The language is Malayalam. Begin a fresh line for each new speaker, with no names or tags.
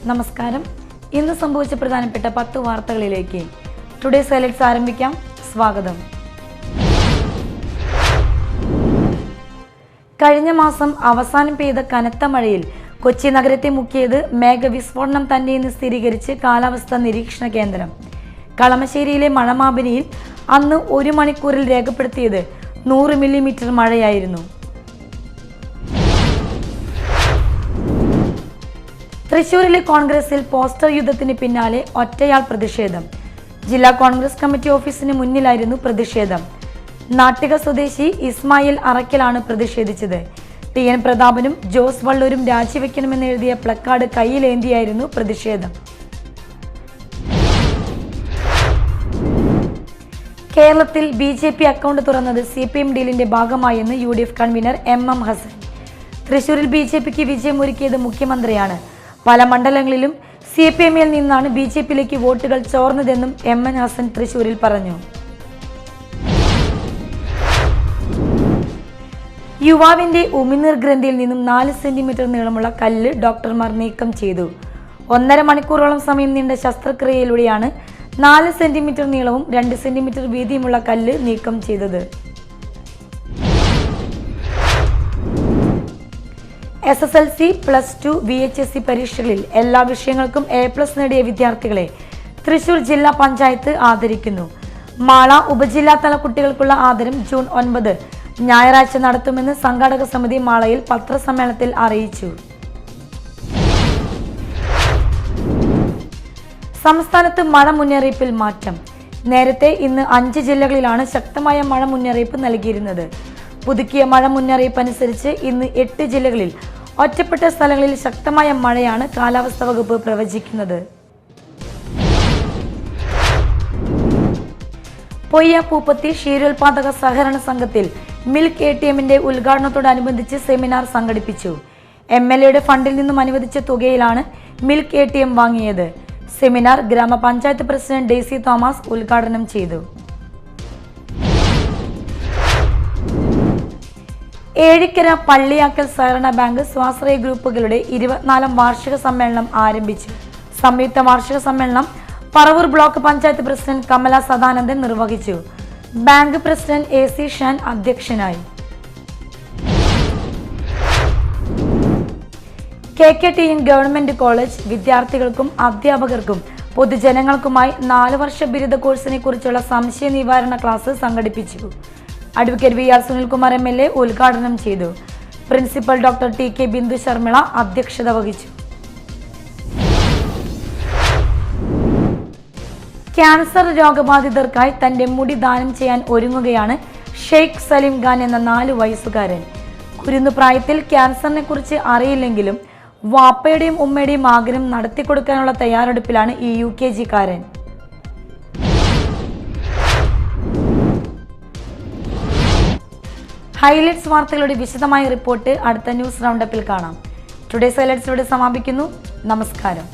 നമസ്കാരം. ഇന്ന് സംഭവിച്ച പ്രധാനപ്പെട്ട 10 വാർത്തകളിലേക്ക് ടുഡേസ് ഹൈലൈറ്റ്സ് ആരംഭിക്കാം. സ്വാഗതം. കഴിഞ്ഞ മാസം അവസാനം പെയ്ത കനത്ത മഴയിൽ കൊച്ചി നഗരത്തെ മുക്കിയത് മേഘവിസ്ഫോടനം തന്നെയെന്ന് സ്ഥിരീകരിച്ച് കാലാവസ്ഥാ നിരീക്ഷണ കേന്ദ്രം. കളമശ്ശേരിയിലെ മഴമാപിനിയിൽ അന്ന് 1 മണിക്കൂറിൽ രേഖപ്പെടുത്തിയത് 100 മില്ലിമീറ്റർ മഴയായിരുന്നു. തൃശൂരിലെ കോൺഗ്രസിൽ പോസ്റ്റർ യുദ്ധത്തിന് പിന്നാലെ ഒറ്റയാൾ പ്രതിഷേധം. ജില്ലാ കോൺഗ്രസ് കമ്മിറ്റി ഓഫീസിന് മുന്നിലായിരുന്നു പ്രതിഷേധം. നാട്ടിക സ്വദേശി ഇസ്മായിൽ അറക്കലാണ് പ്രതിഷേധിച്ചത്. TN പ്രതാപനും ജോസ് വള്ളൂരും രാജിവെക്കണമെന്ന് എഴുതിയ പ്ലക്കാർഡ് കയ്യിലേന്തിയായിരുന്നു പ്രതിഷേധം. കേരളത്തിൽ BJP അക്കൗണ്ട് തുറന്നത് CPM ഡീലിന്റെ ഭാഗമായെന്ന് UDF കൺവീനർ MM ഹസൻ. തൃശൂരിൽ BJPക്ക് വിജയമൊരുക്കിയത് മുഖ്യമന്ത്രിയാണ്. പല മണ്ഡലങ്ങളിലും CPMൽ നിന്നാണ് BJPയിലേക്ക് വോട്ടുകൾ ചോർന്നതെന്നും MM ഹസൻ തൃശൂരിൽ പറഞ്ഞു. യുവാവിന്റെ ഉമിനീർ ഗ്രന്ഥിയിൽ നിന്നും 4 സെന്റിമീറ്റർ നീളമുള്ള കല്ല് ഡോക്ടർമാർ നീക്കം ചെയ്തു. 1.5 മണിക്കൂറോളം സമയം നീണ്ട ശസ്ത്രക്രിയയിലൂടെയാണ് 4 സെന്റിമീറ്റർ നീളവും 2 സെന്റിമീറ്റർ വീതിയുമുള്ള കല്ല് നീക്കം ചെയ്തത്. SSLC, +2, VHSC പരീക്ഷകളിൽ എല്ലാ വിഷയങ്ങൾക്കും A+ നേടിയ വിദ്യാർത്ഥികളെ തൃശൂർ ജില്ലാ പഞ്ചായത്ത് ആദരിക്കുന്നു. മാള ഉപജില്ലാതല കുട്ടികൾക്കുള്ള ആദരം ജൂൺ 9 ഞായറാഴ്ച നടത്തുമെന്ന് സംഘാടക സമിതി മാളയിൽ പത്രസമ്മേളനത്തിൽ അറിയിച്ചു. സംസ്ഥാനത്ത് മഴ മുന്നറിയിപ്പിൽ മാറ്റം. നേരത്തെ ഇന്ന് 5 ജില്ലകളിലാണ് ശക്തമായ മഴ മുന്നറിയിപ്പ് നൽകിയിരുന്നത്. പുതുക്കിയ മഴ മുന്നറിയിപ്പ് അനുസരിച്ച് ഇന്ന് 8 ജില്ലകളിൽ ഒറ്റപ്പെട്ട സ്ഥലങ്ങളിൽ ശക്തമായ മഴയാണ് കാലാവസ്ഥാ വകുപ്പ് പ്രവചിക്കുന്നത്. പൊയ്യ പൂപ്പത്തി ക്ഷീരോത്പാദക സഹകരണ സംഘത്തിൽ മിൽക്ക് ATMന്റെ ഉദ്ഘാടനത്തോടനുബന്ധിച്ച് സെമിനാർ സംഘടിപ്പിച്ചു. MLAയുടെ ഫണ്ടിൽ നിന്നും അനുവദിച്ച തുകയിലാണ് മിൽക്ക് ATM വാങ്ങിയത്. സെമിനാർ ഗ്രാമപഞ്ചായത്ത് പ്രസിഡന്റ് ഡെയ്സി തോമസ് ഉദ്ഘാടനം ചെയ്തു. ഏഴിക്കര പള്ളിയാക്കൽ സഹകരണ ബാങ്ക് സ്വാശ്രയ ഗ്രൂപ്പുകളുടെ 24ാം വാർഷിക സമ്മേളനം ആരംഭിച്ചു. സംയുക്ത വാർഷിക സമ്മേളനം പറവൂർ ബ്ലോക്ക് പഞ്ചായത്ത് പ്രസിഡന്റ് കമല സദാനന്ദൻ നിർവഹിച്ചു. ബാങ്ക് പ്രസിഡന്റ് AC ഷാൻ അധ്യക്ഷനായി. KKTN ഗവൺമെന്റ് കോളേജ് വിദ്യാർത്ഥികൾക്കും അധ്യാപകർക്കും പൊതുജനങ്ങൾക്കുമായി 4 വർഷ ബിരുദ കോഴ്സിനെ കുറിച്ചുള്ള സംശയ നിവാരണ ക്ലാസ് സംഘടിപ്പിച്ചു. അഡ്വക്കേറ്റ് VR സുനിൽകുമാർ MLA ഉദ്ഘാടനം ചെയ്തു. Principal doctor TK Bindu Sharmila അധ്യക്ഷത വഹിച്ചു. ക്യാൻസർ രോഗബാധിതർക്കായി തന്റെ മുടി ദാനം ചെയ്യാൻ ഒരുങ്ങുകയാണ് ഷെയ്ഖ് സലീം ഖാൻ എന്ന 4 വയസ്സുകാരൻ. കുരുന്നു പ്രായത്തിൽ ക്യാൻസറിനെ കുറിച്ച് അറിയില്ലെങ്കിലും വാപ്പയുടെയും ഉമ്മയുടെയും ആഗ്രഹം നടത്തിക്കൊടുക്കാനുള്ള തയ്യാറെടുപ്പിലാണ് ഈ UKG-കാരൻ. ഹൈലൈറ്റ്സ് വാർത്തകളുടെ വിശദമായ റിപ്പോർട്ട് അടുത്ത ന്യൂസ് റൗണ്ടപ്പിൽ കാണാം. ടുഡേസ് ഹൈലൈറ്റ്സിലൂടെ സമാപിക്കുന്നു. നമസ്കാരം.